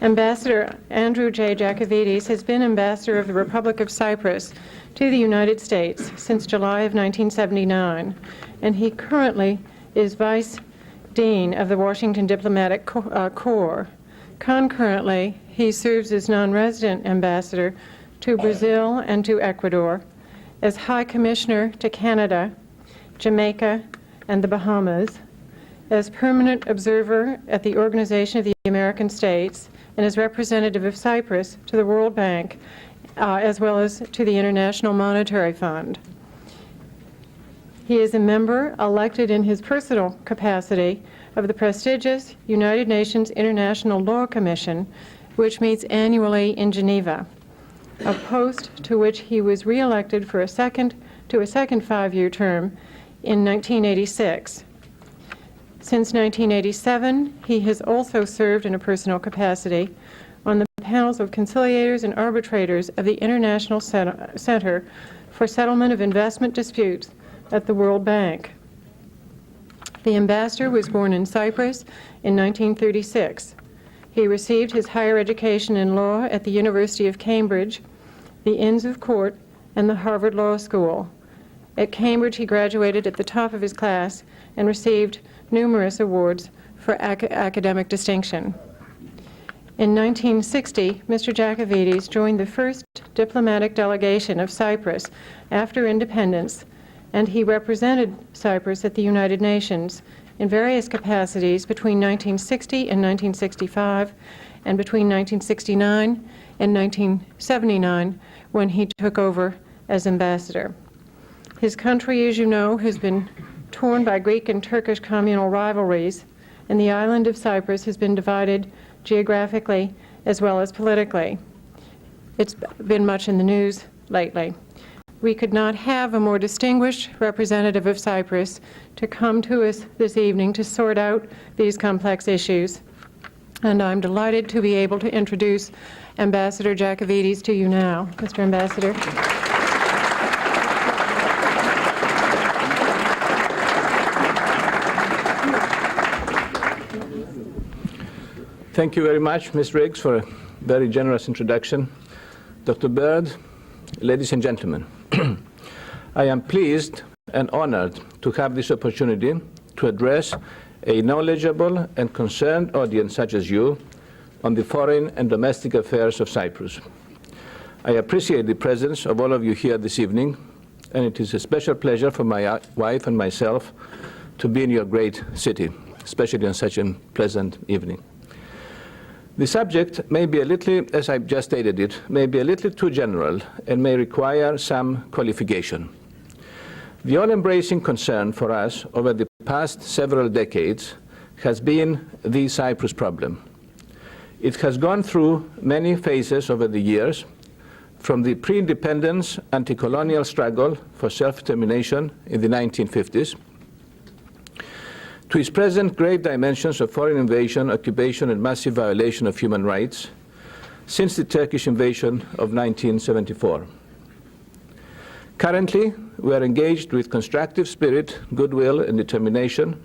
Ambassador Andrew J. Jacovides has been Ambassador of the Republic of Cyprus to the United States since July of 1979, and he currently is Vice Dean of the Washington Diplomatic Corps. Concurrently, he serves as non-resident ambassador to Brazil and to Ecuador, as High Commissioner to Canada, Jamaica, and the Bahamas, as permanent observer at the Organization of the American States, and as representative of Cyprus to the World Bank, as well as to the International Monetary Fund. He is a member elected in his personal capacity of the prestigious United Nations International Law Commission, which meets annually in Geneva, a post to which he was re-elected for a second 5-year term in 1986. Since 1987, he has also served in a personal capacity on the panels of conciliators and arbitrators of the International Center for Settlement of Investment Disputes at the World Bank. The ambassador was born in Cyprus in 1936. He received his higher education in law at the University of Cambridge, the Inns of Court, and the Harvard Law School. At Cambridge, he graduated at the top of his class and received numerous awards for academic distinction. In 1960, Mr. Jacovides joined the first diplomatic delegation of Cyprus after independence, and he represented Cyprus at the United Nations in various capacities between 1960 and 1965, and between 1969 and 1979, when he took over as ambassador. His country, as you know, has been torn by Greek and Turkish communal rivalries, and the island of Cyprus has been divided geographically as well as politically. It's been much in the news lately. We could not have a more distinguished representative of Cyprus to come to us this evening to sort out these complex issues, and I'm delighted to be able to introduce Ambassador Jacovides to you now. Mr. Ambassador. Thank you very much, Ms. Riggs, for a very generous introduction. Dr. Bird, ladies and gentlemen, I am pleased and honored to have this opportunity to address a knowledgeable and concerned audience such as you on the foreign and domestic affairs of Cyprus. I appreciate the presence of all of you here this evening, and it is a special pleasure for my wife and myself to be in your great city, especially on such a pleasant evening. The subject may be a little, as I've just stated it, may be a little too general and may require some qualification. The all-embracing concern for us over the past several decades has been the Cyprus problem. It has gone through many phases over the years, from the pre-independence anti-colonial struggle for self-determination in the 1950s, to its present grave dimensions of foreign invasion, occupation, and massive violation of human rights since the Turkish invasion of 1974. Currently, we are engaged with constructive spirit, goodwill, and determination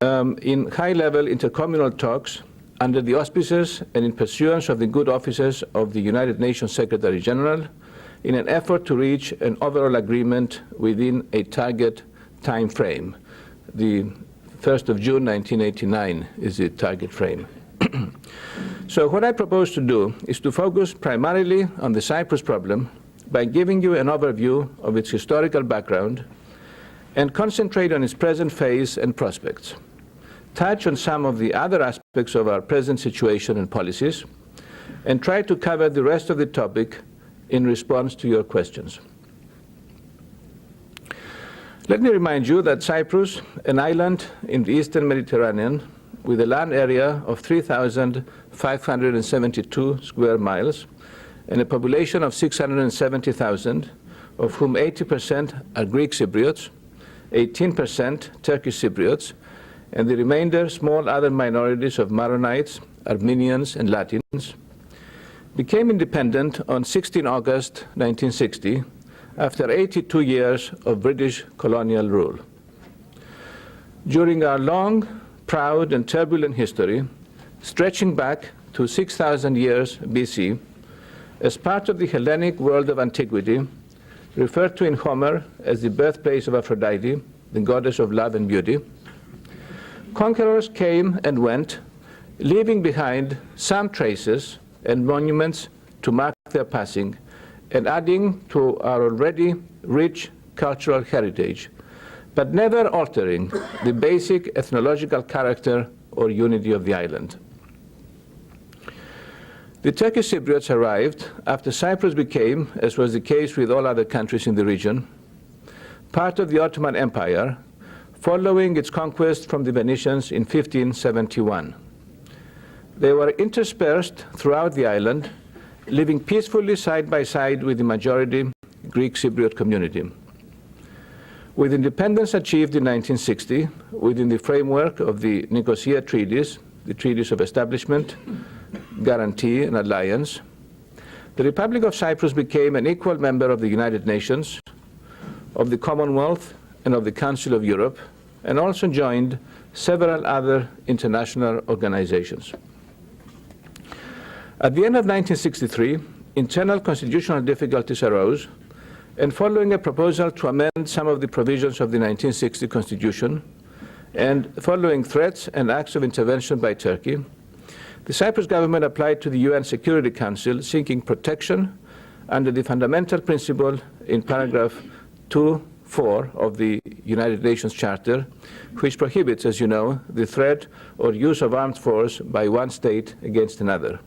in high-level intercommunal talks under the auspices and in pursuance of the good offices of the United Nations Secretary General in an effort to reach an overall agreement within a target time frame. The 1st of June 1989 is the target frame. So what I propose to do is to focus primarily on the Cyprus problem by giving you an overview of its historical background and concentrate on its present phase and prospects, touch on some of the other aspects of our present situation and policies, and try to cover the rest of the topic in response to your questions. Let me remind you that Cyprus, an island in the eastern Mediterranean with a land area of 3,572 square miles and a population of 670,000, of whom 80% are Greek Cypriots, 18% Turkish Cypriots, and the remainder small other minorities of Maronites, Armenians, and Latins, became independent on 16 August 1960 after 82 years of British colonial rule. During our long, proud, and turbulent history, stretching back to 6,000 years BC, as part of the Hellenic world of antiquity, referred to in Homer as the birthplace of Aphrodite, the goddess of love and beauty. Conquerors came and went, leaving behind some traces and monuments to mark their passing, and adding to our already rich cultural heritage, but never altering the basic ethnological character or unity of the island. The Turkish Cypriots arrived after Cyprus became, as was the case with all other countries in the region, part of the Ottoman Empire, following its conquest from the Venetians in 1571. They were interspersed throughout the island, living peacefully side by side with the majority Greek Cypriot community. With independence achieved in 1960, within the framework of the Nicosia Treaties, the Treaties of Establishment, Guarantee, and Alliance, the Republic of Cyprus became an equal member of the United Nations, of the Commonwealth, and of the Council of Europe, and also joined several other international organizations. At the end of 1963, internal constitutional difficulties arose, and following a proposal to amend some of the provisions of the 1960 Constitution, and following threats and acts of intervention by Turkey, the Cyprus government applied to the UN Security Council seeking protection under the fundamental principle in paragraph 2(4) of the United Nations Charter, which prohibits, as you know, the threat or use of armed force by one state against another.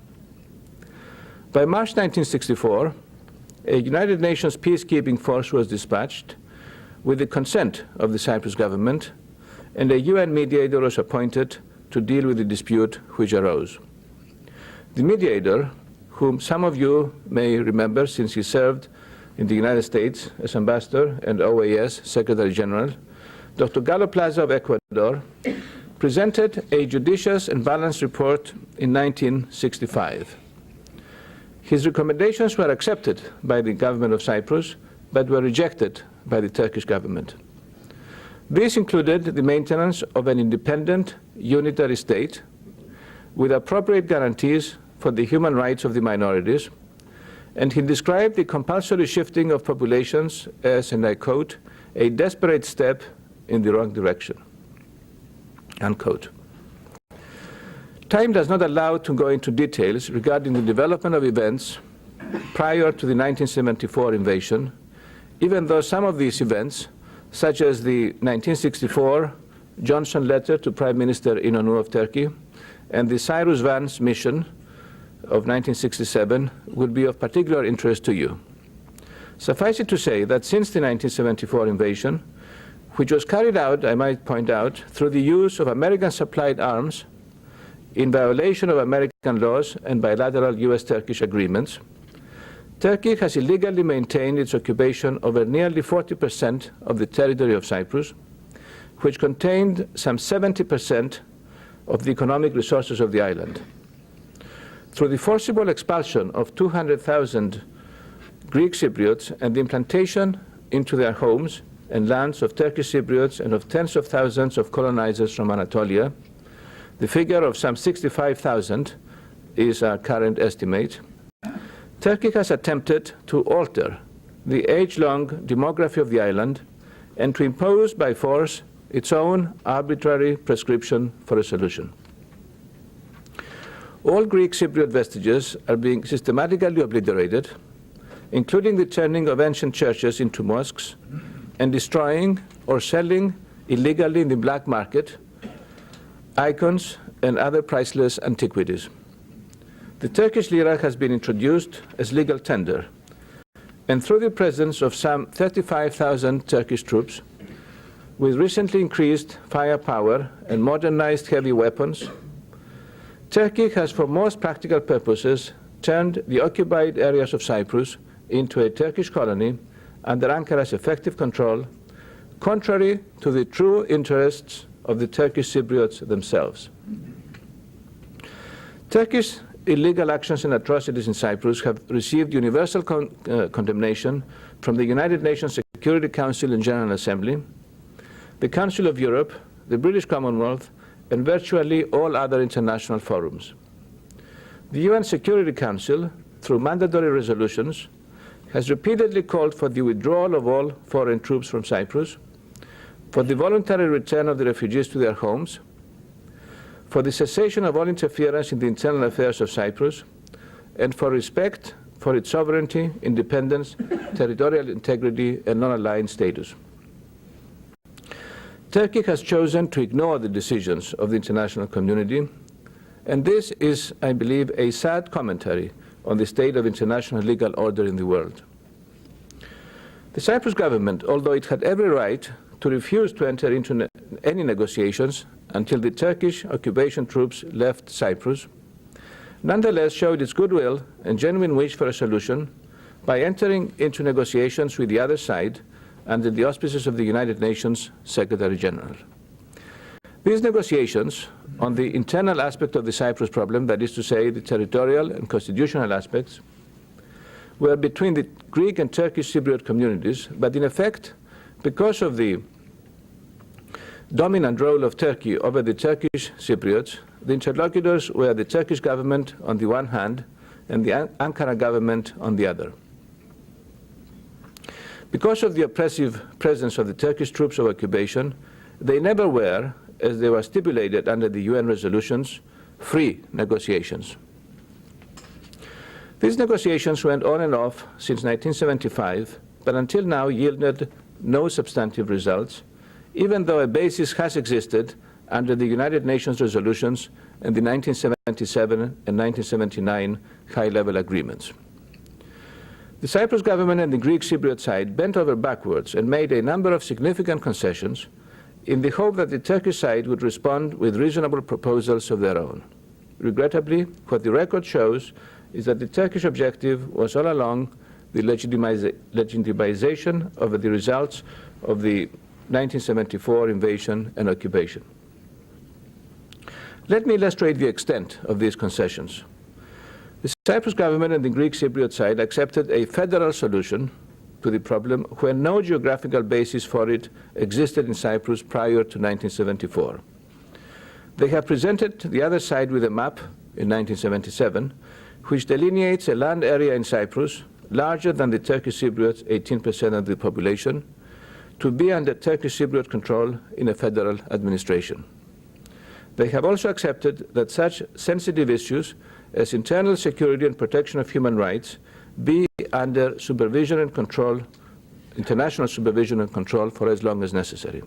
By March 1964, a United Nations peacekeeping force was dispatched with the consent of the Cyprus government, and a UN mediator was appointed to deal with the dispute which arose. The mediator, whom some of you may remember since he served in the United States as ambassador and OAS Secretary General, Dr. Galo Plaza of Ecuador, presented a judicious and balanced report in 1965. His recommendations were accepted by the government of Cyprus, but were rejected by the Turkish government. This included the maintenance of an independent, unitary state with appropriate guarantees for the human rights of the minorities, and he described the compulsory shifting of populations as, and I quote, a desperate step in the wrong direction, unquote. Time does not allow to go into details regarding the development of events prior to the 1974 invasion, even though some of these events, such as the 1964 Johnson letter to Prime Minister İnönü of Turkey and the Cyrus Vance mission of 1967, will be of particular interest to you. Suffice it to say that since the 1974 invasion, which was carried out, I might point out, through the use of American-supplied arms in violation of American laws and bilateral US-Turkish agreements, Turkey has illegally maintained its occupation over nearly 40% of the territory of Cyprus, which contained some 70% of the economic resources of the island. Through the forcible expulsion of 200,000 Greek Cypriots and the implantation into their homes and lands of Turkish Cypriots and of tens of thousands of colonizers from Anatolia, the figure of some 65,000 is our current estimate, Turkey has attempted to alter the age-long demography of the island and to impose by force its own arbitrary prescription for a solution. All Greek Cypriot vestiges are being systematically obliterated, including the turning of ancient churches into mosques and destroying or selling illegally in the black market icons and other priceless antiquities. The Turkish lira has been introduced as legal tender, and through the presence of some 35,000 Turkish troops, with recently increased firepower and modernized heavy weapons, Turkey has, for most practical purposes, turned the occupied areas of Cyprus into a Turkish colony under Ankara's effective control, contrary to the true interests of the Turkish Cypriots themselves. Turkish illegal actions and atrocities in Cyprus have received universal condemnation from the United Nations Security Council and General Assembly, the Council of Europe, the British Commonwealth, and virtually all other international forums. The UN Security Council, through mandatory resolutions, has repeatedly called for the withdrawal of all foreign troops from Cyprus, for the voluntary return of the refugees to their homes, for the cessation of all interference in the internal affairs of Cyprus, and for respect for its sovereignty, independence, territorial integrity, and non-aligned status. Turkey has chosen to ignore the decisions of the international community, and this is, I believe, a sad commentary on the state of international legal order in the world. The Cyprus government, although it had every right to refuse to enter into any negotiations until the Turkish occupation troops left Cyprus, nonetheless showed its goodwill and genuine wish for a solution by entering into negotiations with the other side under the auspices of the United Nations Secretary General. These negotiations on the internal aspect of the Cyprus problem, that is to say, the territorial and constitutional aspects, were between the Greek and Turkish Cypriot communities, but in effect, because of the dominant role of Turkey over the Turkish Cypriots, the interlocutors were the Turkish government on the one hand and the Ankara government on the other. Because of the oppressive presence of the Turkish troops of occupation, they never were, as they were stipulated under the UN resolutions, free negotiations. These negotiations went on and off since 1975, but until now yielded no substantive results, even though a basis has existed under the United Nations resolutions and the 1977 and 1979 high-level agreements. The Cyprus government and the Greek Cypriot side bent over backwards and made a number of significant concessions in the hope that the Turkish side would respond with reasonable proposals of their own. Regrettably, what the record shows is that the Turkish objective was all along the legitimization of the results of the 1974 invasion and occupation. Let me illustrate the extent of these concessions. The Cyprus government and the Greek Cypriot side accepted a federal solution to the problem when no geographical basis for it existed in Cyprus prior to 1974. They have presented the other side with a map in 1977, which delineates a land area in Cyprus larger than the Turkish Cypriots, 18% of the population, to be under Turkish Cypriot control in a federal administration. They have also accepted that such sensitive issues as internal security and protection of human rights be under supervision and control, international supervision and control, for as long as necessary.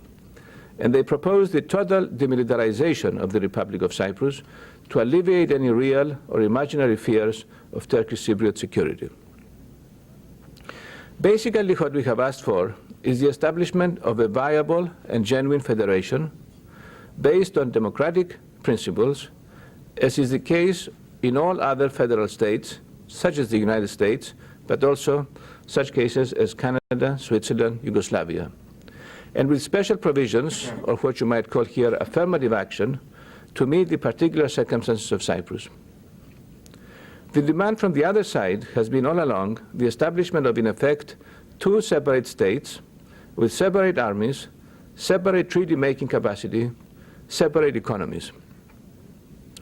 And they propose the total demilitarization of the Republic of Cyprus to alleviate any real or imaginary fears of Turkish Cypriot security. Basically, what we have asked for is the establishment of a viable and genuine federation based on democratic principles, as is the case in all other federal states, such as the United States, but also such cases as Canada, Switzerland, Yugoslavia, and with special provisions, or what you might call here affirmative action, to meet the particular circumstances of Cyprus. The demand from the other side has been all along the establishment of, in effect, two separate states with separate armies, separate treaty-making capacity, separate economies.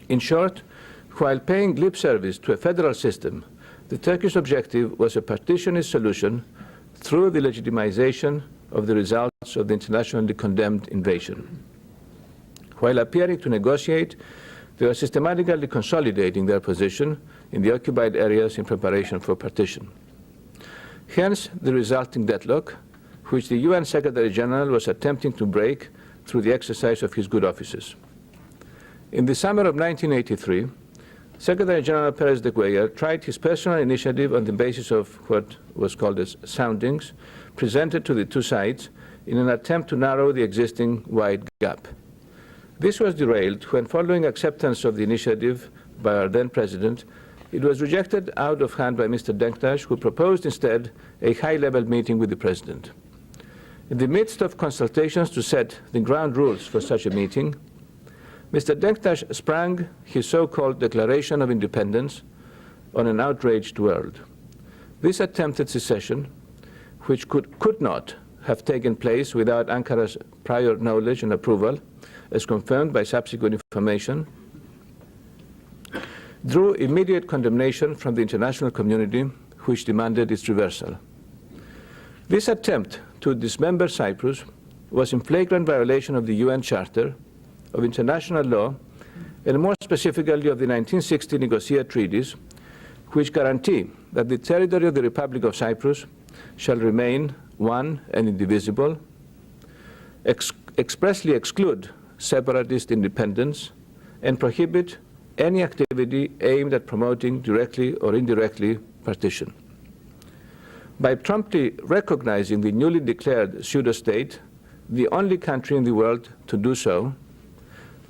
In short, while paying lip service to a federal system, the Turkish objective was a partitionist solution through the legitimization of the results of the internationally condemned invasion. While appearing to negotiate, they were systematically consolidating their position in the occupied areas in preparation for partition. Hence, the resulting deadlock, which the UN Secretary General was attempting to break through the exercise of his good offices. In the summer of 1983, Secretary General Perez de Cuellar tried his personal initiative on the basis of what was called as soundings, presented to the two sides in an attempt to narrow the existing wide gap. This was derailed when, following acceptance of the initiative by our then President, it was rejected out of hand by Mr. Denktash, who proposed instead a high-level meeting with the President. In the midst of consultations to set the ground rules for such a meeting, Mr. Denktash sprang his so-called Declaration of Independence on an outraged world. This attempted secession, which could not have taken place without Ankara's prior knowledge and approval, as confirmed by subsequent information, drew immediate condemnation from the international community, which demanded its reversal. This attempt to dismember Cyprus was in flagrant violation of the UN Charter, of international law, and more specifically of the 1960 Nicosia treaties, which guarantee that the territory of the Republic of Cyprus shall remain one and indivisible, expressly exclude separatist independence, and prohibit any activity aimed at promoting directly or indirectly partition. By promptly recognizing the newly declared pseudo-state, the only country in the world to do so,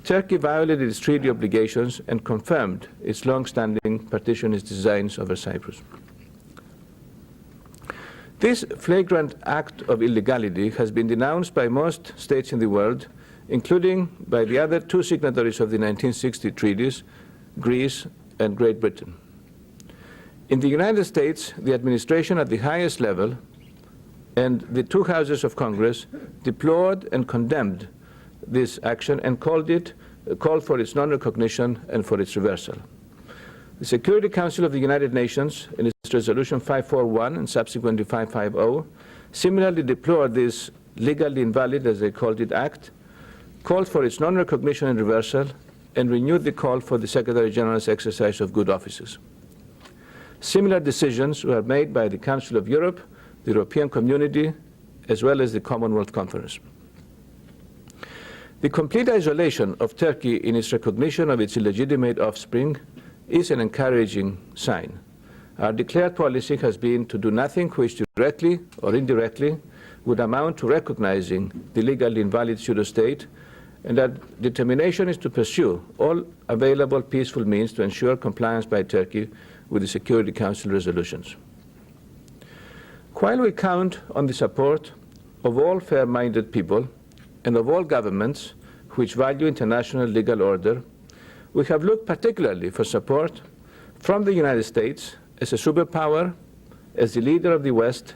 Turkey violated its treaty obligations and confirmed its long-standing partitionist designs over Cyprus. This flagrant act of illegality has been denounced by most states in the world, including by the other two signatories of the 1960 treaties, Greece and Great Britain. In the United States, the administration at the highest level and the two houses of Congress deplored and condemned this action and called for its non-recognition and for its reversal. The Security Council of the United Nations, in its resolution 541 and subsequently 550, similarly deplored this legally invalid, as they called it, act, called for its non-recognition and reversal, and renewed the call for the Secretary General's exercise of good offices. Similar decisions were made by the Council of Europe, the European Community, as well as the Commonwealth Conference. The complete isolation of Turkey in its recognition of its illegitimate offspring is an encouraging sign. Our declared policy has been to do nothing which directly or indirectly would amount to recognizing the legally invalid pseudo-state, and our determination is to pursue all available peaceful means to ensure compliance by Turkey with the Security Council resolutions. While we count on the support of all fair-minded people and of all governments which value international legal order, we have looked particularly for support from the United States as a superpower, as the leader of the West,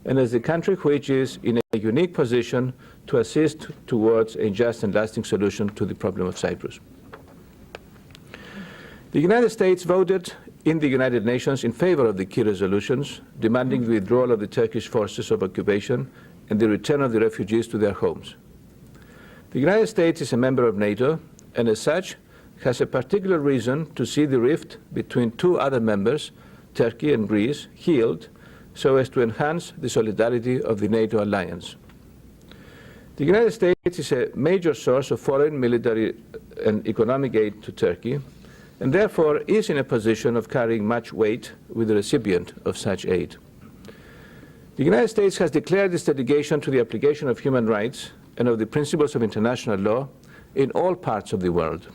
and as the country which is in a unique position to assist towards a just and lasting solution to the problem of Cyprus. The United States voted in the United Nations in favor of the key resolutions, demanding the withdrawal of the Turkish forces of occupation and the return of the refugees to their homes. The United States is a member of NATO, and as such, has a particular reason to see the rift between two other members, Turkey and Greece, healed so as to enhance the solidarity of the NATO alliance. The United States is a major source of foreign military and economic aid to Turkey, and therefore is in a position of carrying much weight with the recipient of such aid. The United States has declared its dedication to the application of human rights and of the principles of international law in all parts of the world.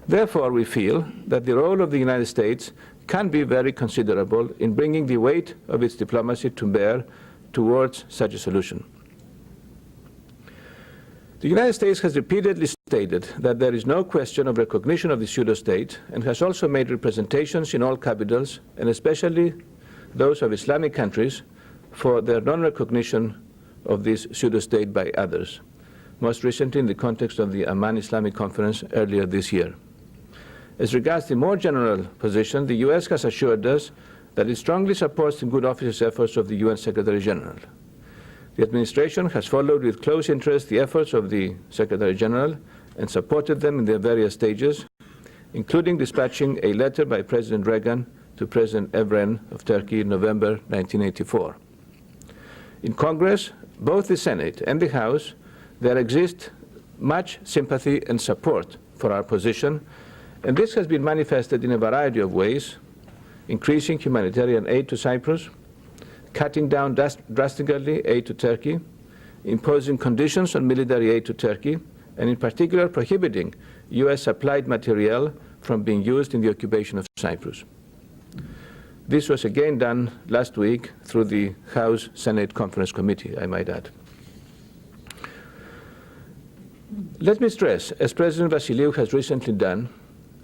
Therefore, we feel that the role of the United States can be very considerable in bringing the weight of its diplomacy to bear towards such a solution. The United States has repeatedly stated that there is no question of recognition of the pseudo-state, and has also made representations in all capitals, and especially those of Islamic countries, for their non-recognition of this pseudo-state by others, most recently in the context of the Amman Islamic Conference earlier this year. As regards the more general position, the U.S. has assured us that it strongly supports the good offices efforts of the UN Secretary General. The administration has followed with close interest the efforts of the Secretary General and supported them in their various stages, including dispatching a letter by President Reagan to President Evren of Turkey in November 1984. In Congress, both the Senate and the House, there exists much sympathy and support for our position, and this has been manifested in a variety of ways: increasing humanitarian aid to Cyprus, cutting down drastically aid to Turkey, imposing conditions on military aid to Turkey, and in particular prohibiting US-supplied materiel from being used in the occupation of Cyprus. This was again done last week through the House-Senate Conference Committee, I might add. Let me stress, as President Vassiliou has recently done,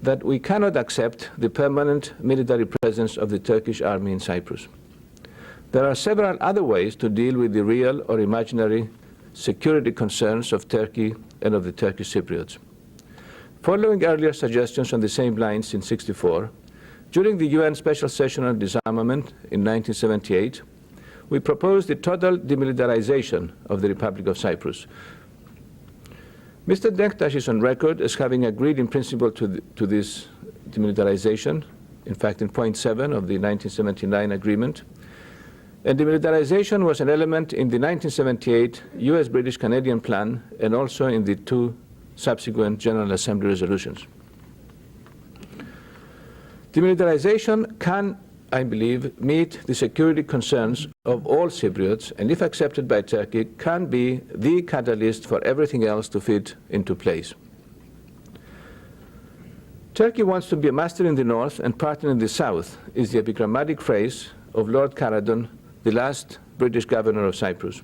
that we cannot accept the permanent military presence of the Turkish army in Cyprus. There are several other ways to deal with the real or imaginary security concerns of Turkey and of the Turkish Cypriots. Following earlier suggestions on the same lines in '64, during the UN Special Session on Disarmament in 1978, we proposed the total demilitarization of the Republic of Cyprus. Mr. Denktash is on record as having agreed in principle to this demilitarization, in fact in point 7 of the 1979 agreement. And demilitarization was an element in the 1978 US-British-Canadian plan and also in the 2 subsequent General Assembly resolutions. Demilitarization can, I believe, meet the security concerns of all Cypriots, and if accepted by Turkey, can be the catalyst for everything else to fit into place. Turkey wants to be a master in the north and partner in the south, is the epigrammatic phrase of Lord Caradon, the last British governor of Cyprus,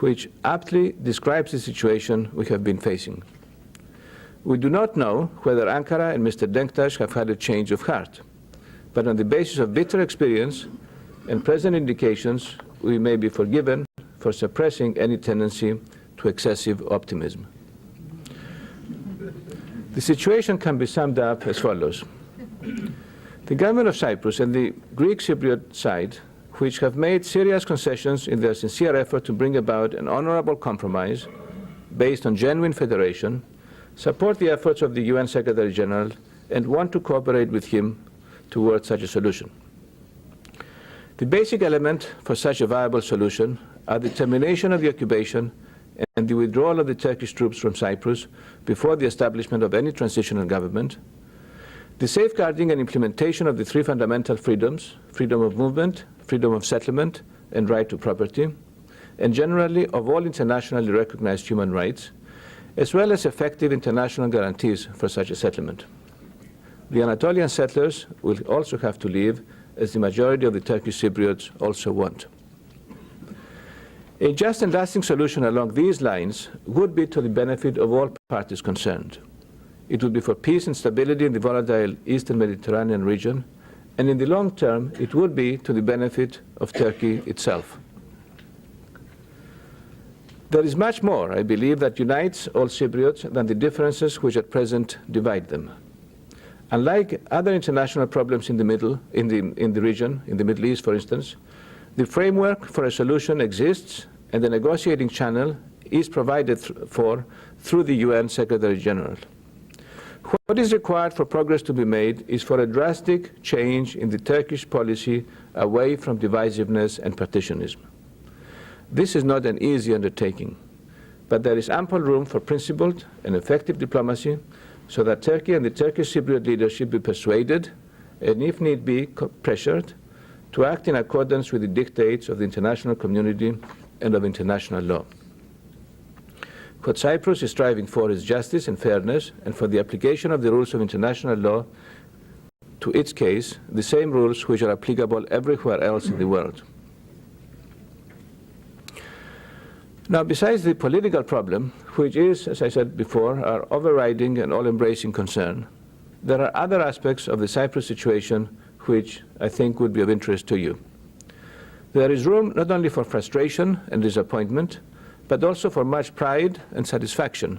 which aptly describes the situation we have been facing. We do not know whether Ankara and Mr. Denktash have had a change of heart, but on the basis of bitter experience and present indications, we may be forgiven for suppressing any tendency to excessive optimism. The situation can be summed up as follows. The government of Cyprus and the Greek Cypriot side, which have made serious concessions in their sincere effort to bring about an honorable compromise based on genuine federation, support the efforts of the UN Secretary General and want to cooperate with him towards such a solution. The basic element for such a viable solution are the termination of the occupation and the withdrawal of the Turkish troops from Cyprus before the establishment of any transitional government, the safeguarding and implementation of the 3 fundamental freedoms, freedom of movement, freedom of settlement, and right to property, and generally of all internationally recognized human rights, as well as effective international guarantees for such a settlement. The Anatolian settlers will also have to leave, as the majority of the Turkish Cypriots also want. A just and lasting solution along these lines would be to the benefit of all parties concerned. It would be for peace and stability in the volatile Eastern Mediterranean region, and in the long term, it would be to the benefit of Turkey itself. There is much more, I believe, that unites all Cypriots than the differences which at present divide them. Unlike other international problems in the region, in the Middle East, for instance, the framework for a solution exists, and the negotiating channel is provided for through the UN Secretary General. What is required for progress to be made is for a drastic change in the Turkish policy away from divisiveness and partitionism. This is not an easy undertaking, but there is ample room for principled and effective diplomacy so that Turkey and the Turkish Cypriot leadership be persuaded, and if need be, pressured, to act in accordance with the dictates of the international community and of international law. What Cyprus is striving for is justice and fairness, and for the application of the rules of international law to its case, the same rules which are applicable everywhere else in the world. Now, besides the political problem, which is, as I said before, our overriding and all-embracing concern, there are other aspects of the Cyprus situation which I think would be of interest to you. There is room not only for frustration and disappointment, but also for much pride and satisfaction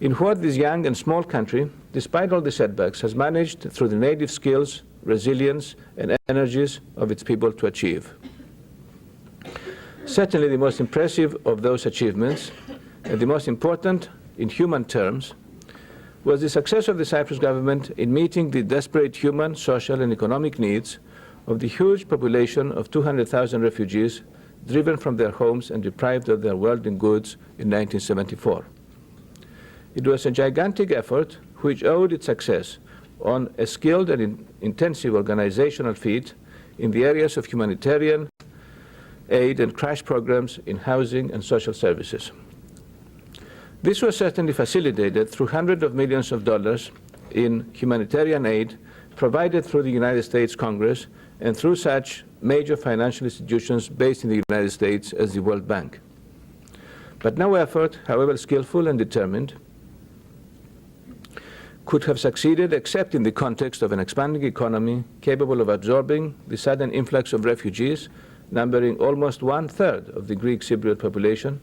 in what this young and small country, despite all the setbacks, has managed through the native skills, resilience, and energies of its people to achieve. Certainly the most impressive of those achievements, and the most important in human terms, was the success of the Cyprus government in meeting the desperate human, social, and economic needs of the huge population of 200,000 refugees driven from their homes and deprived of their worldly goods in 1974. It was a gigantic effort which owed its success on a skilled and intensive organizational feat in the areas of humanitarian aid and crash programs in housing and social services. This was certainly facilitated through hundreds of millions of dollars in humanitarian aid provided through the United States Congress and through such major financial institutions based in the United States as the World Bank. But no effort, however skillful and determined, could have succeeded except in the context of an expanding economy capable of absorbing the sudden influx of refugees, numbering almost 1/3 of the Greek Cypriot population,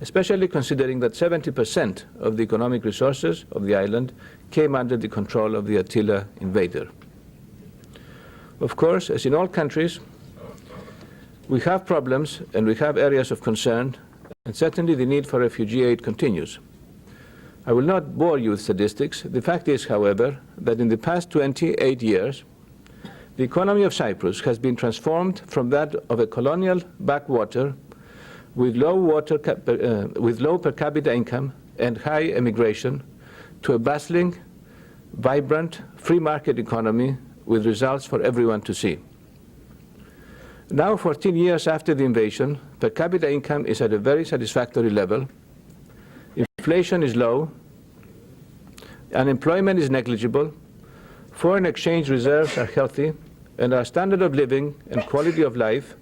especially considering that 70% of the economic resources of the island came under the control of the Attila invader. Of course, as in all countries, we have problems and we have areas of concern, and certainly the need for refugee aid continues. I will not bore you with statistics. The fact is, however, that in the past 28 years, the economy of Cyprus has been transformed from that of a colonial backwater with low per capita income and high emigration to a bustling, vibrant, free market economy with results for everyone to see. Now, 14 years after the invasion, per capita income is at a very satisfactory level. Inflation is low, unemployment is negligible, foreign exchange reserves are healthy, and our standard of living and quality of life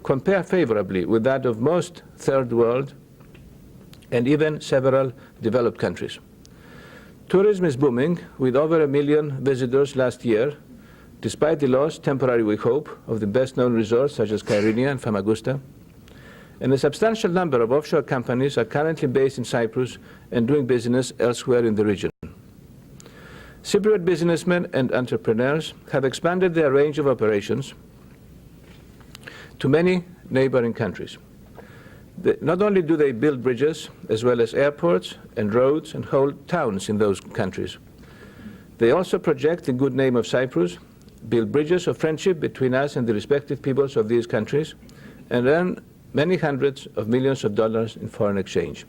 compare favorably with that of most third world and even several developed countries. Tourism is booming, with over 1 million visitors last year, despite the loss, temporary we hope, of the best-known resorts such as Kyrenia and Famagusta. And a substantial number of offshore companies are currently based in Cyprus and doing business elsewhere in the region. Cypriot businessmen and entrepreneurs have expanded their range of operations to many neighboring countries. Not only do they build bridges, as well as airports and roads and whole towns in those countries, they also project the good name of Cyprus, build bridges of friendship between us and the respective peoples of these countries, and earn many hundreds of millions of dollars in foreign exchange.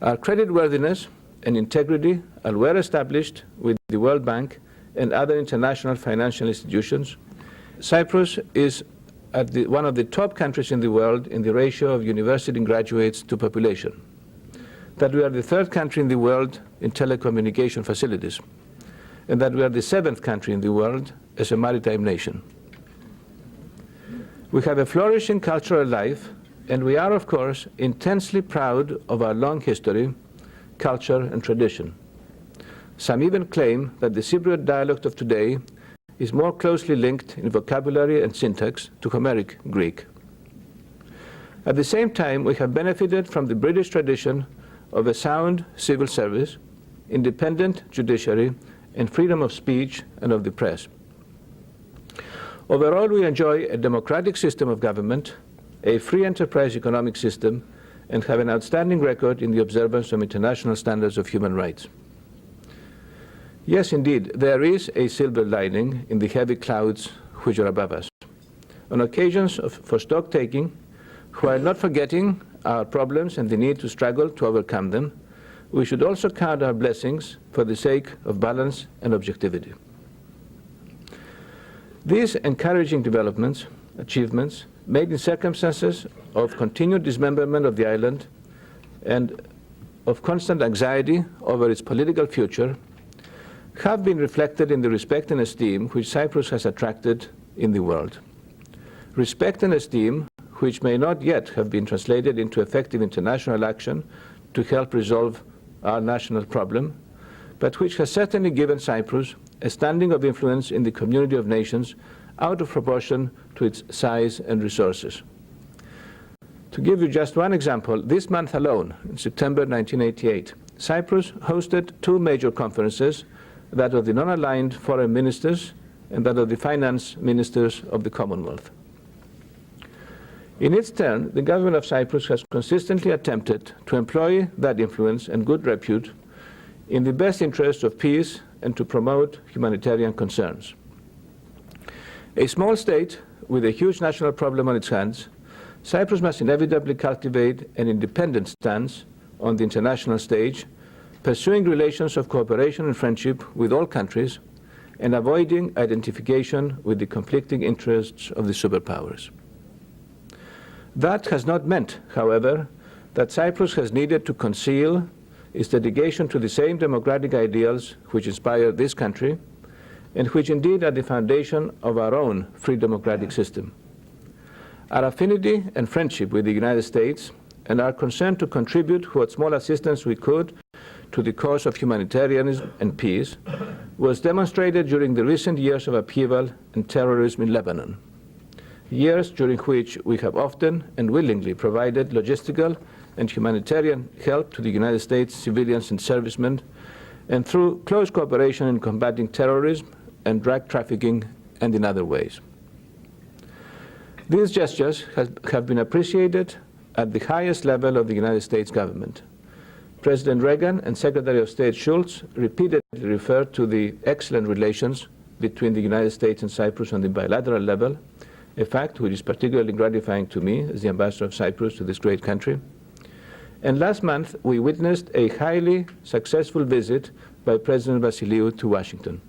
Our creditworthiness and integrity are well established with the World Bank and other international financial institutions. Cyprus is one of the top countries in the world in the ratio of university graduates to population. That we are the third country in the world in telecommunication facilities, and that we are the 7th country in the world as a maritime nation. We have a flourishing cultural life, and we are, of course, intensely proud of our long history, culture, and tradition. Some even claim that the Cypriot dialect of today is more closely linked in vocabulary and syntax to Homeric Greek. At the same time, we have benefited from the British tradition of a sound civil service, independent judiciary, and freedom of speech and of the press. Overall, we enjoy a democratic system of government, a free enterprise economic system, and have an outstanding record in the observance of international standards of human rights. Yes, indeed, there is a silver lining in the heavy clouds which are above us. On occasions for stock-taking, while not forgetting our problems and the need to struggle to overcome them, we should also count our blessings for the sake of balance and objectivity. These encouraging developments, achievements, made in circumstances of continued dismemberment of the island and of constant anxiety over its political future, have been reflected in the respect and esteem which Cyprus has attracted in the world. Respect and esteem which may not yet have been translated into effective international action to help resolve our national problem, but which has certainly given Cyprus a standing of influence in the community of nations out of proportion to its size and resources. To give you just one example, this month alone, in September 1988, Cyprus hosted 2 major conferences, that of the non-aligned foreign ministers and that of the finance ministers of the Commonwealth. In its turn, the government of Cyprus has consistently attempted to employ that influence and good repute in the best interests of peace and to promote humanitarian concerns. A small state with a huge national problem on its hands, Cyprus must inevitably cultivate an independent stance on the international stage, pursuing relations of cooperation and friendship with all countries and avoiding identification with the conflicting interests of the superpowers. That has not meant, however, that Cyprus has needed to conceal its dedication to the same democratic ideals which inspire this country and which indeed are the foundation of our own free democratic system. Our affinity and friendship with the United States and our concern to contribute what small assistance we could to the cause of humanitarianism and peace was demonstrated during the recent years of upheaval and terrorism in Lebanon. years during which we have often and willingly provided logistical and humanitarian help to the United States civilians and servicemen, and through close cooperation in combating terrorism and drug trafficking and in other ways. These gestures have been appreciated at the highest level of the United States government. President Reagan and Secretary of State Schultz repeatedly referred to the excellent relations between the United States and Cyprus on the bilateral level, a fact which is particularly gratifying to me as the ambassador of Cyprus to this great country. And last month, we witnessed a highly successful visit by President Vasiliou to Washington.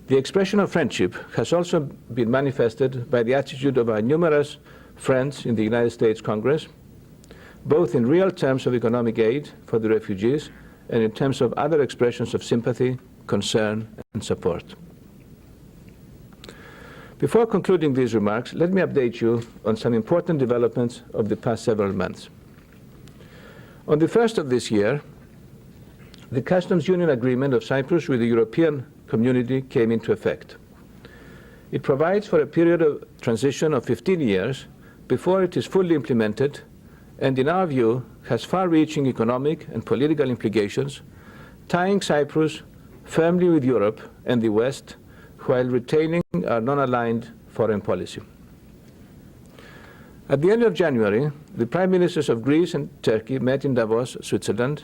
The expression of friendship has also been manifested by the attitude of our numerous friends in the United States Congress, both in real terms of economic aid for the refugees and in terms of other expressions of sympathy, concern, and support. Before concluding these remarks, let me update you on some important developments of the past several months. On the 1st of this year, the Customs Union Agreement of Cyprus with the European Community came into effect. It provides for a period of transition of 15 years before it is fully implemented, and in our view has far-reaching economic and political implications, tying Cyprus firmly with Europe and the West while retaining our non-aligned foreign policy. At the end of January, the Prime Ministers of Greece and Turkey met in Davos, Switzerland,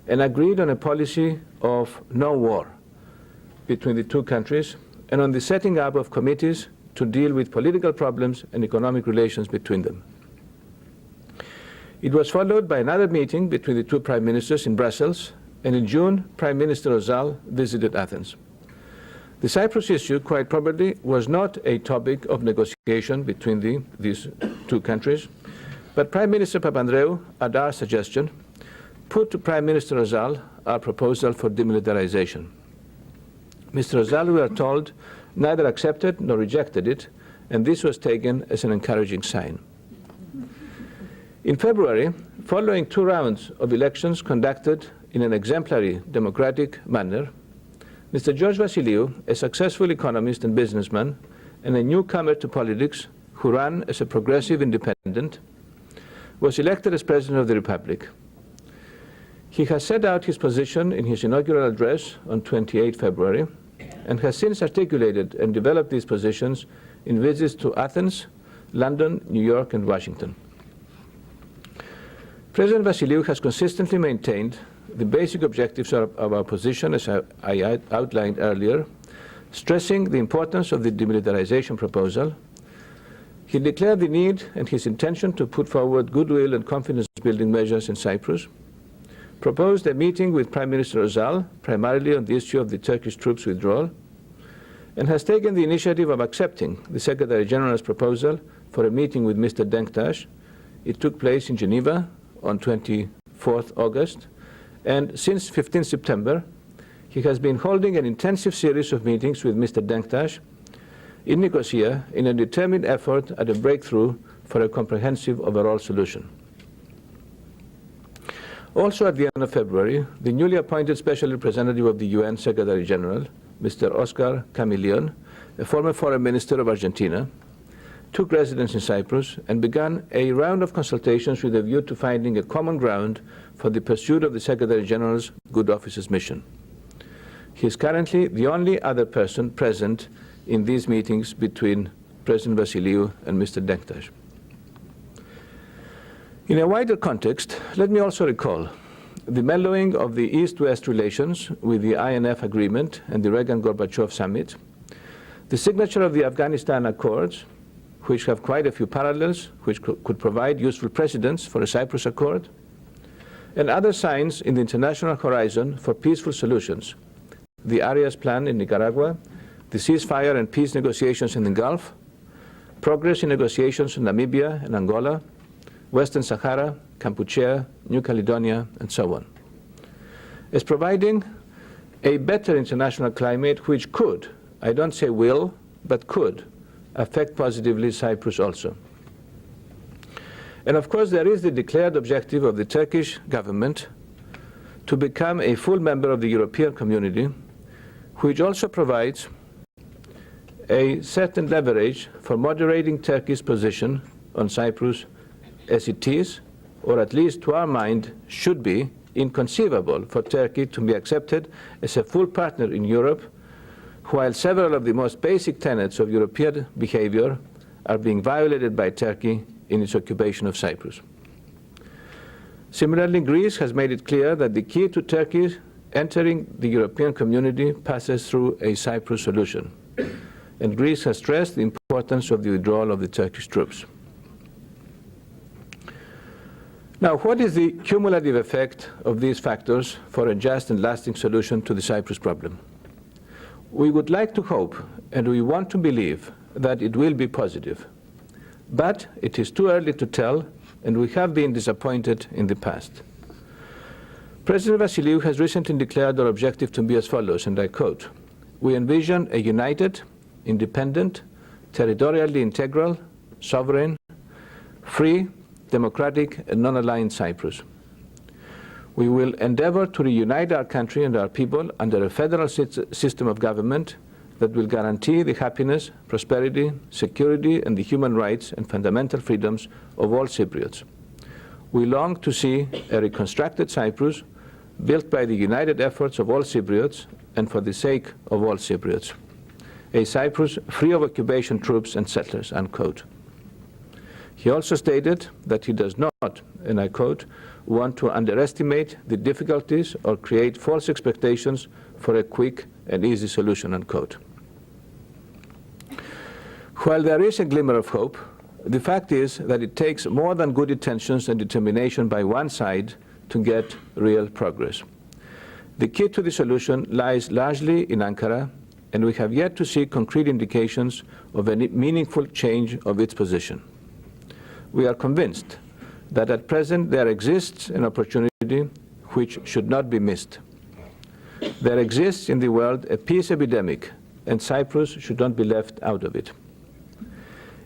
and agreed on a policy of no war between the two countries and on the setting up of committees to deal with political problems and economic relations between them. It was followed by another meeting between the two prime ministers in Brussels, and in June, Prime Minister Ozal visited Athens. The Cyprus issue, quite probably, was not a topic of negotiation between these two countries, but Prime Minister Papandreou, at our suggestion, put to Prime Minister Ozal our proposal for demilitarization. Mr. Ozal, we are told, neither accepted nor rejected it, and this was taken as an encouraging sign. In February, following 2 rounds of elections conducted in an exemplary democratic manner, Mr. George Vasiliou, a successful economist and businessman, and a newcomer to politics who ran as a progressive independent, was elected as President of the Republic. He has set out his position in his inaugural address on 28 February and has since articulated and developed these positions in visits to Athens, London, New York, and Washington. President Vasiliou has consistently maintained the basic objectives of our position, as I outlined earlier, stressing the importance of the demilitarization proposal. He declared the need and his intention to put forward goodwill and confidence-building measures in Cyprus, proposed a meeting with Prime Minister Ozal, primarily on the issue of the Turkish troops withdrawal, and has taken the initiative of accepting the Secretary General's proposal for a meeting with Mr. Denktash. It took place in Geneva on 24th August, and since 15 September, he has been holding an intensive series of meetings with Mr. Denktash in Nicosia in a determined effort at a breakthrough for a comprehensive overall solution. Also at the end of February, the newly appointed Special Representative of the UN Secretary General, Mr. Oscar Camillion, a former Foreign Minister of Argentina, took residence in Cyprus and began a round of consultations with a view to finding a common ground for the pursuit of the Secretary General's good office's mission. He is currently the only other person present in these meetings between President Vasiliou and Mr. Denktash. In a wider context, let me also recall the mellowing of the East-West relations with the INF agreement and the Reagan-Gorbachev summit, the signature of the Afghanistan Accords, which have quite a few parallels, which could provide useful precedents for a Cyprus Accord, and other signs in the international horizon for peaceful solutions, the Arias Plan in Nicaragua, the ceasefire and peace negotiations in the Gulf, progress in negotiations in Namibia and Angola, Western Sahara, Kampuchea, New Caledonia, and so on, as providing a better international climate which could, I don't say will, but could, affect positively Cyprus also. And of course, there is the declared objective of the Turkish government to become a full member of the European community, which also provides a certain leverage for moderating Turkey's position on Cyprus as it is, or at least to our mind should be, inconceivable for Turkey to be accepted as a full partner in Europe, while several of the most basic tenets of European behavior are being violated by Turkey in its occupation of Cyprus. Similarly, Greece has made it clear that the key to Turkey entering the European community passes through a Cyprus solution, and Greece has stressed the importance of the withdrawal of the Turkish troops. Now, what is the cumulative effect of these factors for a just and lasting solution to the Cyprus problem? We would like to hope, and we want to believe, that it will be positive. But it is too early to tell, and we have been disappointed in the past. President Vassiliou has recently declared our objective to be as follows, and I quote, "We envision a united, independent, territorially integral, sovereign, free, democratic, and non-aligned Cyprus. We will endeavor to reunite our country and our people under a federal system of government that will guarantee the happiness, prosperity, security, and the human rights and fundamental freedoms of all Cypriots. We long to see a reconstructed Cyprus built by the united efforts of all Cypriots and for the sake of all Cypriots. A Cyprus free of occupation troops and settlers," unquote. He also stated that he does not, and I quote, "want to underestimate the difficulties or create false expectations for a quick and easy solution," unquote. While there is a glimmer of hope, the fact is that it takes more than good intentions and determination by one side to get real progress. The key to the solution lies largely in Ankara, and we have yet to see concrete indications of any meaningful change of its position. We are convinced that at present there exists an opportunity which should not be missed. There exists in the world a peace epidemic, and Cyprus should not be left out of it.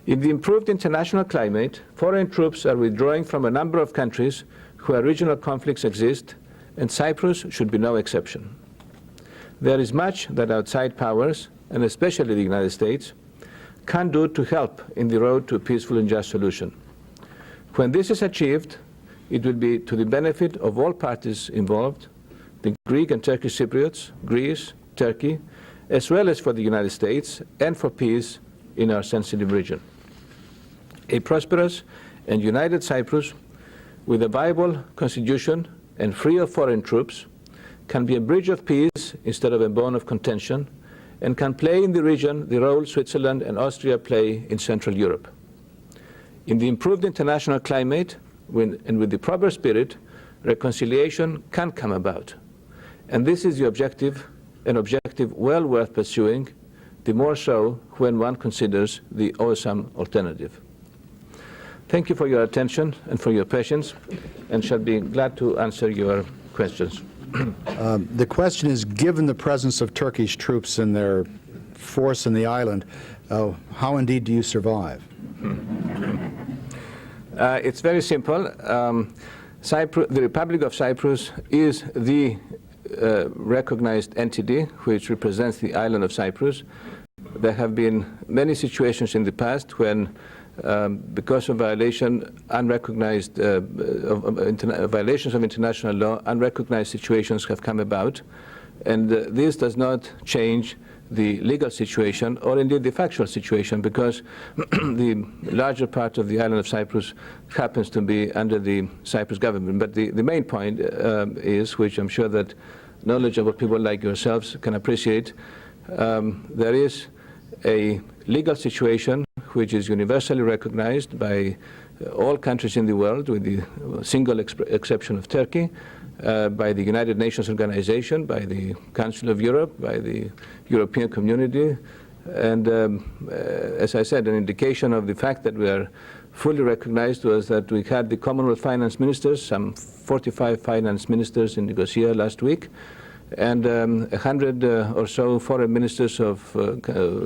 In the improved international climate, foreign troops are withdrawing from a number of countries where regional conflicts exist, and Cyprus should be no exception. There is much that outside powers, and especially the United States, can do to help in the road to a peaceful and just solution. When this is achieved, it will be to the benefit of all parties involved, the Greek and Turkish Cypriots, Greece, Turkey, as well as for the United States and for peace in our sensitive region. A prosperous and united Cyprus with a viable constitution and free of foreign troops can be a bridge of peace instead of a bone of contention, and can play in the region the role Switzerland and Austria play in Central Europe. In the improved international climate and with the proper spirit, reconciliation can come about. And this is the objective, an objective well worth pursuing, the more so when one considers the awesome alternative. Thank you for your attention and for your patience, and shall be glad to answer your questions. The question is, given the presence of Turkish troops and their force in the island, how indeed do you survive? It's very simple. The Republic of Cyprus is the recognized entity which represents the island of Cyprus. There have been many situations in the past when, because of violations of international law, unrecognized situations have come about, and this does not change the legal situation or indeed the factual situation, because the larger part of the island of Cyprus happens to be under the Cyprus government. But the main point is, which I'm sure that knowledgeable people like yourselves can appreciate, there is a legal situation which is universally recognized by all countries in the world, with the single exception of Turkey, by the United Nations Organization, by the Council of Europe, by the European Community, and as I said, an indication of the fact that we are fully recognized was that we had the Commonwealth finance ministers, some 45 finance ministers in Nicosia last week, and 100 or so foreign ministers of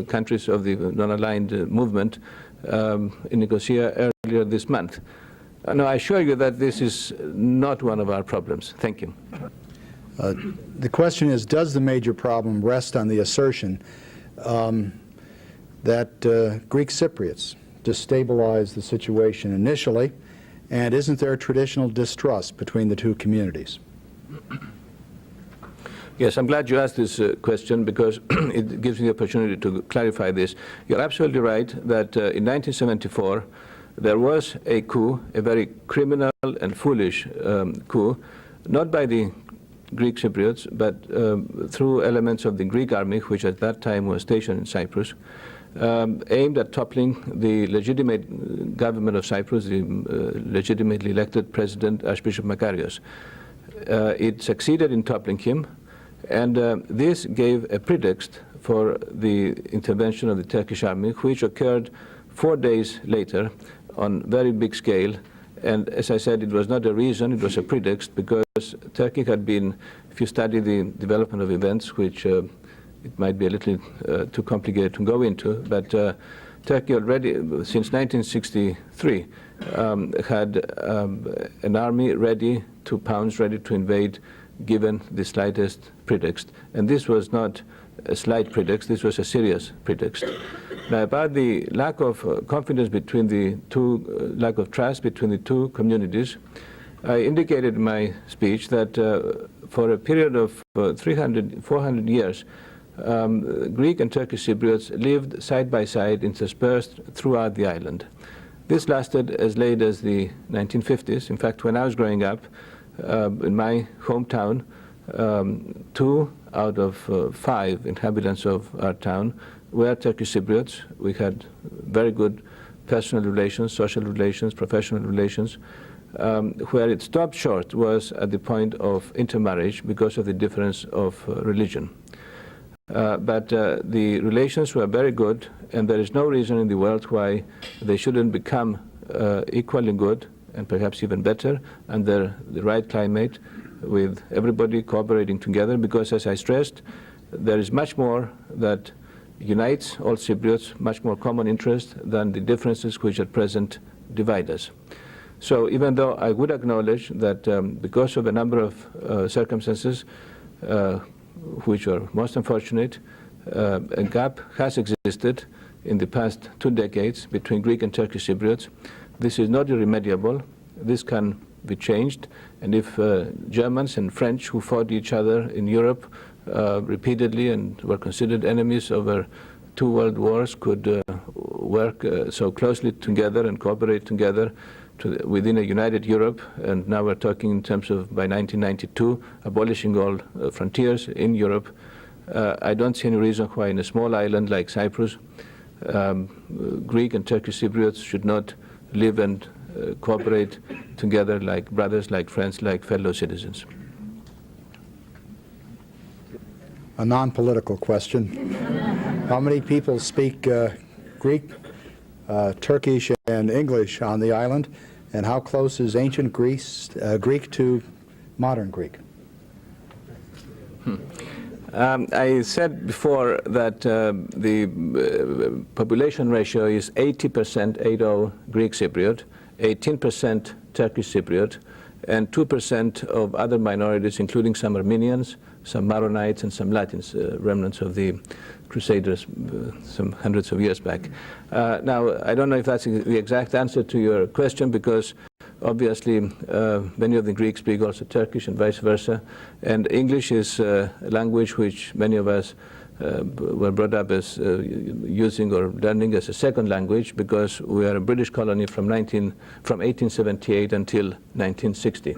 countries of the non-aligned movement in Nicosia earlier this month. No, I assure you that this is not one of our problems. Thank you. The question is, does the major problem rest on the assertion that Greek Cypriots destabilized the situation initially, and isn't there traditional distrust between the two communities? Yes, I'm glad you asked this question because it gives me the opportunity to clarify this. You're absolutely right that in 1974 there was a coup, a very criminal and foolish coup, not by the Greek Cypriots, but through elements of the Greek army, which at that time was stationed in Cyprus, aimed at toppling the legitimate government of Cyprus, the legitimately elected president, Archbishop Makarios. It succeeded in toppling him, and this gave a pretext for the intervention of the Turkish army, which occurred 4 days later on very big scale. And as I said, it was not a reason, it was a pretext, because Turkey had been, if you study the development of events, which it might be a little too complicated to go into, but Turkey already, since 1963, had an army ready to pounce, ready to invade, given the slightest pretext. And this was not a slight pretext, this was a serious pretext. Now, about the lack of confidence between the two, lack of trust between the two communities, I indicated in my speech that for a period of 400 years, Greek and Turkish Cypriots lived side by side, interspersed throughout the island. This lasted as late as the 1950s. In fact, when I was growing up, in my hometown, 2 out of 5 inhabitants of our town were Turkish Cypriots. We had very good personal relations, social relations, professional relations. Where it stopped short was at the point of intermarriage because of the difference of religion. But the relations were very good, and there is no reason in the world why they shouldn't become equally good and perhaps even better under the right climate, with everybody cooperating together, because, as I stressed, there is much more that unites all Cypriots, much more common interest than the differences which at present divide us. So even though I would acknowledge that because of a number of circumstances which are most unfortunate, a gap has existed in the past 2 decades between Greek and Turkish Cypriots. This is not irremediable. This can be changed. And if Germans and French, who fought each other in Europe repeatedly and were considered enemies over 2 world wars, could work so closely together and cooperate together within a united Europe, and now we're talking in terms of, by 1992, abolishing all frontiers in Europe, I don't see any reason why in a small island like Cyprus, Greek and Turkish Cypriots should not live and cooperate together like brothers, like friends, like fellow citizens. A non-political question. How many people speak Greek, Turkish, and English on the island, and how close is ancient Greek to modern Greek? I said before that the population ratio is 80% Greek Cypriot, 18% Turkish Cypriot, and 2% of other minorities, including some Armenians, some Maronites, and some Latins, remnants of the Crusaders some hundreds of years back. Now, I don't know if that's the exact answer to your question, because obviously many of the Greeks speak also Turkish and vice versa, and English is a language which many of us were brought up as using or learning as a second language, because we are a British colony from 1878 until 1960.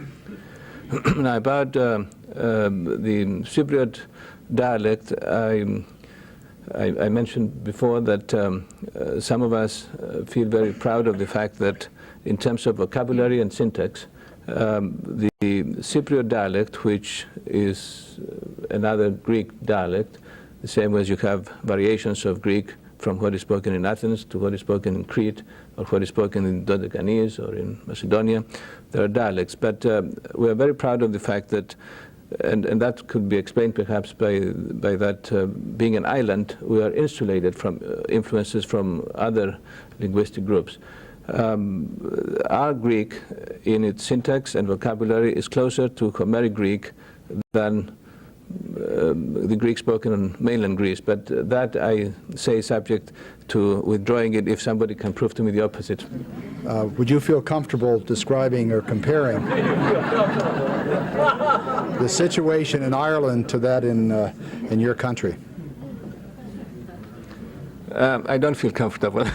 Now, about the Cypriot dialect, I mentioned before that some of us feel very proud of the fact that in terms of vocabulary and syntax, the Cypriot dialect, which is another Greek dialect, the same as you have variations of Greek from what is spoken in Athens to what is spoken in Crete, or what is spoken in Dodecanese or in Macedonia. There are dialects, but we are very proud of the fact that, and that could be explained perhaps by that being an island, we are insulated from influences from other linguistic groups. Our Greek, in its syntax and vocabulary, is closer to Homeric Greek than the Greek spoken on mainland Greece, but that I say subject to withdrawing it if somebody can prove to me the opposite. Would you feel comfortable describing or comparing the situation in Ireland to that in your country? I don't feel comfortable,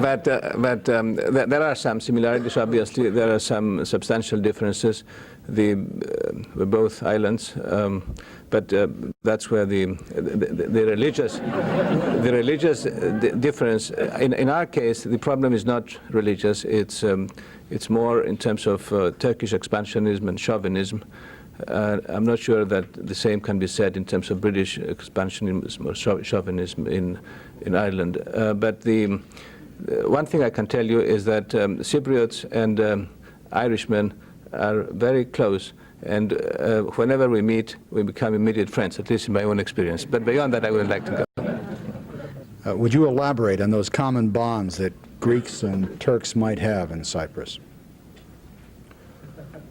but there are some similarities. Obviously, there are some substantial differences. We're both islands, but that's where the religious difference. In our case, the problem is not religious. It's more in terms of Turkish expansionism and chauvinism. I'm not sure that the same can be said in terms of British expansionism or chauvinism in Ireland. But the one thing I can tell you is that Cypriots and Irishmen are very close, and whenever we meet, we become immediate friends, at least in my own experience. But beyond that, I wouldn't like to go. Would you elaborate on those common bonds that Greeks and Turks might have in Cyprus?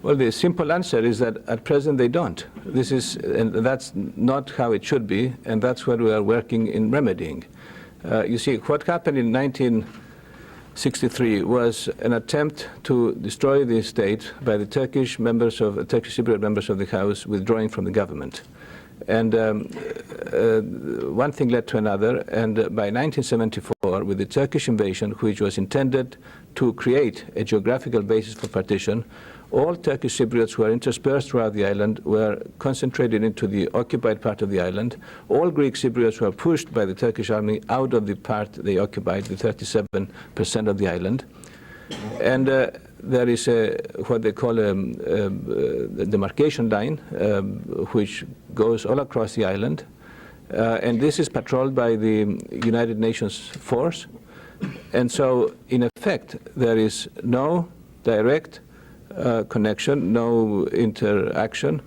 Well, the simple answer is that at present they don't. And that's not how it should be, and that's what we are working in remedying. You see, what happened in 1963 was an attempt to destroy the state by the Turkish Cypriot members of the House withdrawing from the government. And one thing led to another, and by 1974, with the Turkish invasion, which was intended to create a geographical basis for partition, all Turkish Cypriots who were interspersed throughout the island were concentrated into the occupied part of the island. All Greek Cypriots were pushed by the Turkish army out of the part they occupied, the 37% of the island. And there is what they call a demarcation line, which goes all across the island. And this is patrolled by the United Nations force. And so, in effect, there is no direct connection, no interaction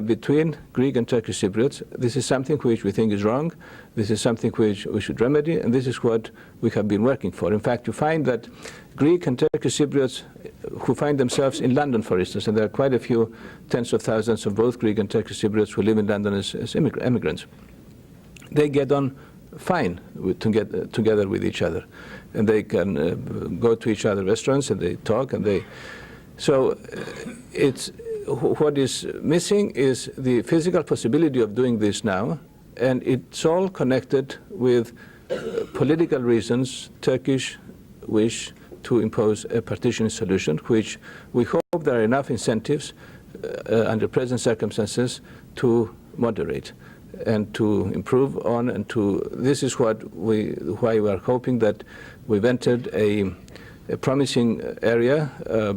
between Greek and Turkish Cypriots. This is something which we think is wrong. This is something which we should remedy, and this is what we have been working for. In fact, you find that Greek and Turkish Cypriots who find themselves in London, for instance, and there are quite a few tens of thousands of both Greek and Turkish Cypriots who live in London as immigrants. They get on fine together with each other, and they can go to each other's restaurants and they talk and they. So what is missing is the physical possibility of doing this now, and it's all connected with political reasons, Turkish wish to impose a partition solution, which we hope there are enough incentives under present circumstances to moderate and to improve on, and this is why we are hoping that we've entered a promising area.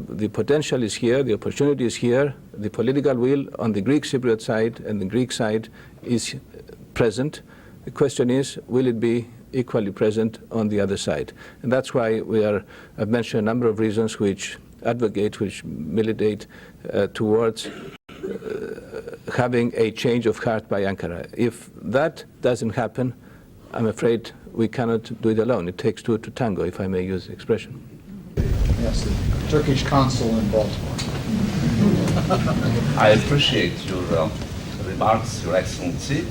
The potential is here, the opportunity is here, the political will on the Greek Cypriot side and the Greek side is present. The question is, will it be equally present on the other side? And that's why I've mentioned a number of reasons which advocate, which militate towards having a change of heart by Ankara. If that doesn't happen, I'm afraid we cannot do it alone. It takes two to tango, if I may use the expression. Yes, the Turkish consul in Baltimore. I appreciate your remarks, Your Excellency.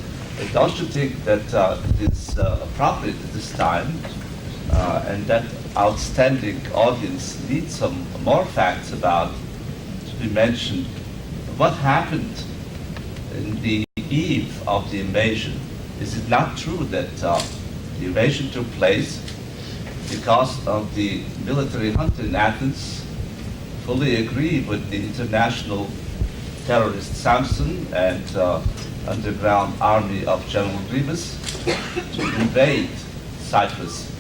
Don't you think that it is appropriate at this time and that outstanding audience needs some more facts about to be mentioned? What happened in the eve of the invasion? Is it not true that the invasion took place because of the military junta in Athens fully agreed with the international terrorist Samson and underground army of General Grievous to invade Cyprus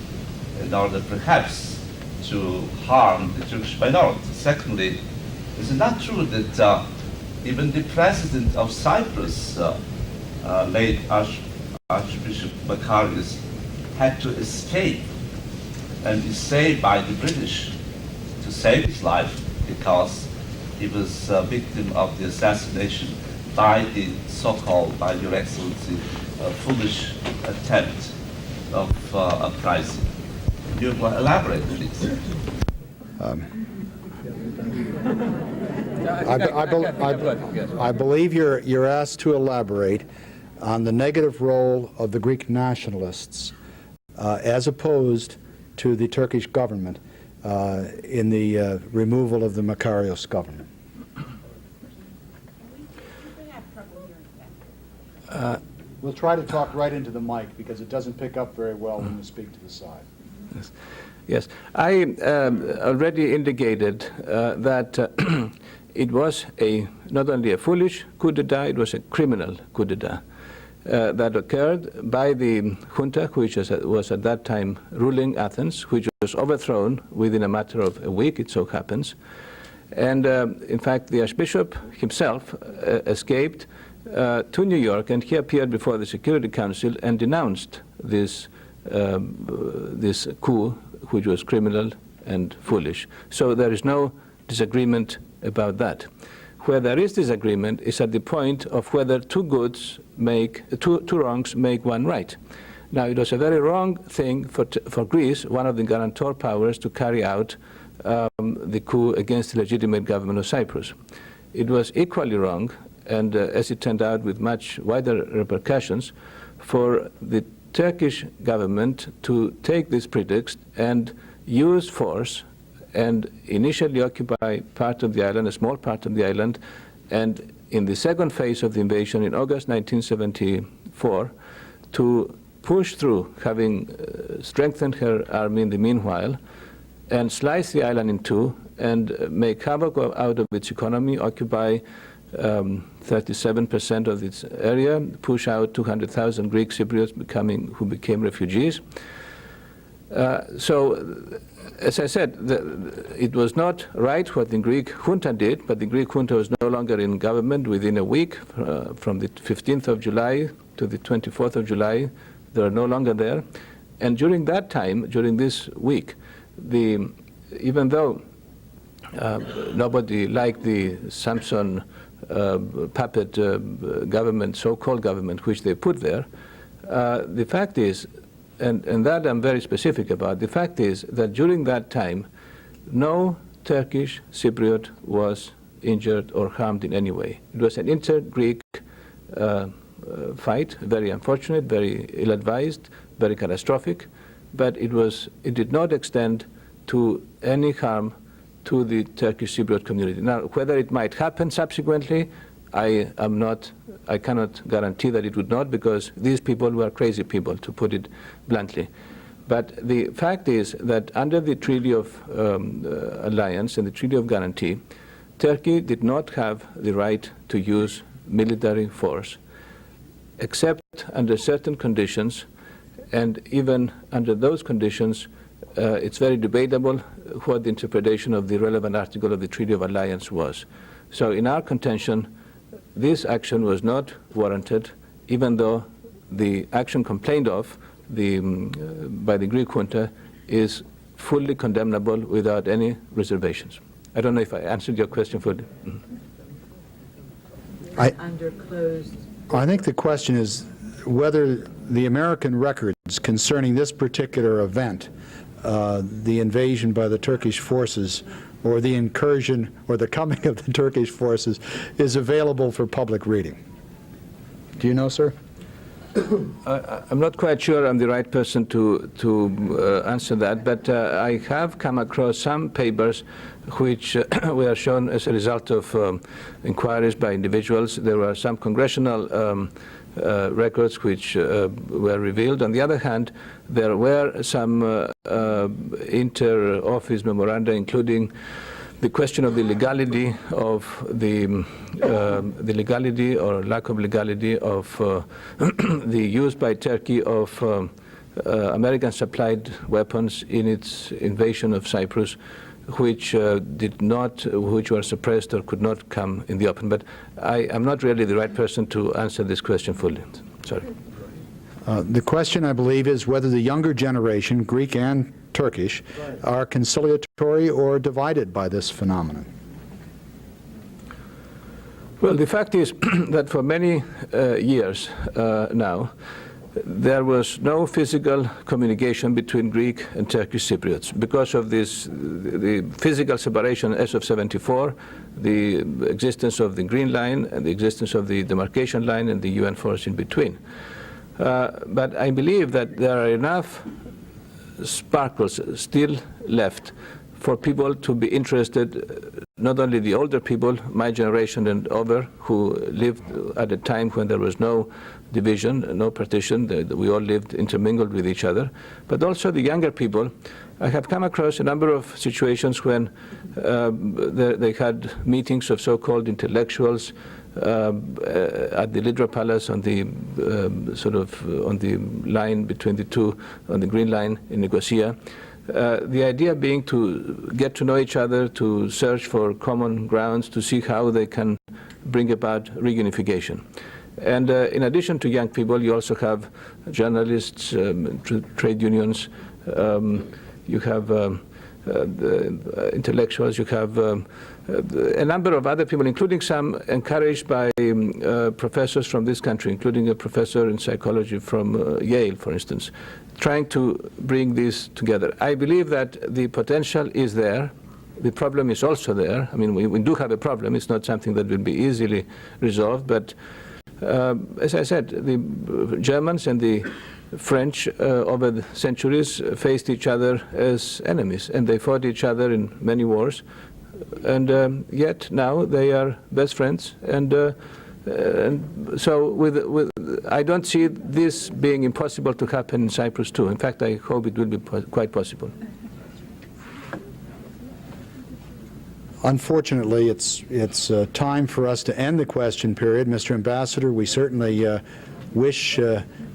in order perhaps to harm the Turkish minority? Secondly, is it not true that even the president of Cyprus, late Archbishop Macarius, had to escape and be saved by the British to save his life because he was a victim of the assassination by the so-called, by Your Excellency, foolish attempt of uprising? Can you elaborate, please? I believe you're asked to elaborate on the negative role of the Greek nationalists as opposed to the Turkish government in the removal of the Makarios government. We'll try to talk right into the mic because it doesn't pick up very well when you speak to the side. Yes, I already indicated that it was not only a foolish coup d'etat, it was a criminal coup d'etat that occurred by the junta, which was at that time ruling Athens, which was overthrown within a matter of a week, it so happens. And in fact, the Archbishop himself escaped to New York, and he appeared before the Security Council and denounced this coup, which was criminal and foolish. So there is no disagreement about that. Where there is disagreement is at the point of whether two wrongs make one right. Now, it was a very wrong thing for Greece, one of the guarantor powers, to carry out the coup against the legitimate government of Cyprus. It was equally wrong, and as it turned out with much wider repercussions, for the Turkish government to take this pretext and use force and initially occupy part of the island, a small part of the island, and in the second phase of the invasion in August 1974, to push through, having strengthened her army in the meanwhile, and slice the island in two and make havoc out of its economy, occupy 37% of its area, push out 200,000 Greek Cypriots who became refugees. So, as I said, it was not right what the Greek junta did, but the Greek junta was no longer in government within a week, from the 15th of July to the 24th of July. They are no longer there. And during that time, during this week, even though nobody liked the Samson puppet government, so-called government, which they put there, the fact is, and that I'm very specific about, the fact is that during that time, no Turkish Cypriot was injured or harmed in any way. It was an inter-Greek fight, very unfortunate, very ill-advised, very catastrophic, but it did not extend to any harm to the Turkish Cypriot community. Now, whether it might happen subsequently, I cannot guarantee that it would not, because these people were crazy people, to put it bluntly. But the fact is that under the Treaty of Alliance and the Treaty of Guarantee, Turkey did not have the right to use military force, except under certain conditions, and even under those conditions, it's very debatable what the interpretation of the relevant article of the Treaty of Alliance was. So in our contention, this action was not warranted, even though the action complained of by the Greek junta is fully condemnable without any reservations. I don't know if I answered your question fully. I Underclosed. think the question is whether the American records concerning this particular event, the invasion by the Turkish forces, or the incursion or the coming of the Turkish forces, is available for public reading. Do you know, sir? I'm not quite sure I'm the right person to answer that, but I have come across some papers which were shown as a result of inquiries by individuals. There were some congressional records which were revealed. On the other hand, there were some inter-office memoranda, including the question of the legality of the legality or lack of legality of the use by Turkey of American-supplied weapons in its invasion of Cyprus, which which were suppressed or could not come in the open. But I am not really the right person to answer this question fully. Sorry. The question, I believe, is whether the younger generation, Greek and Turkish, are conciliatory or divided by this phenomenon. Well, the fact is that for many years now, there was no physical communication between Greek and Turkish Cypriots. Because of this, the physical separation as of '74, the existence of the Green Line and the existence of the demarcation line and the UN force in between. But I believe that there are enough sparkles still left for people to be interested, not only the older people, my generation and over, who lived at a time when there was no division, no partition, we all lived intermingled with each other, but also the younger people. I have come across a number of situations when they had meetings of so-called intellectuals at the Lidra Palace on the on the line between the two, on the Green Line in Nicosia. The idea being to get to know each other, to search for common grounds, to see how they can bring about reunification. And in addition to young people, you also have journalists, trade unions, you have the intellectuals, you have a number of other people, including some encouraged by professors from this country, including a professor in psychology from Yale, for instance, trying to bring this together. I believe that the potential is there. The problem is also there. I mean, we do have a problem. It's not something that will be easily resolved, but as I said, the Germans and the French over the centuries faced each other as enemies, and they fought each other in many wars, and yet now they are best friends, and so I don't see this being impossible to happen in Cyprus too. In fact, I hope it will be quite possible. Unfortunately, it's time for us to end the question period. Mr. Ambassador, we certainly wish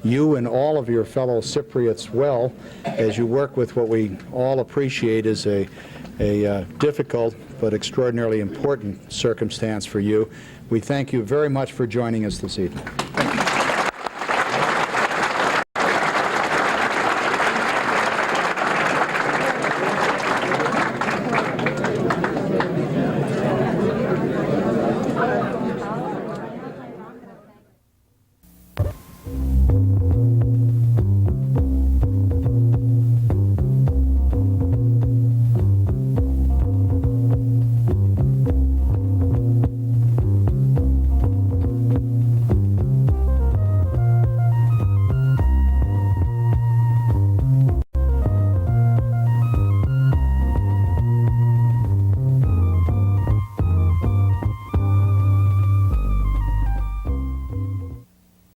you and all of your fellow Cypriots well as you work with what we all appreciate is a difficult but extraordinarily important circumstance for you. We thank you very much for joining us this evening.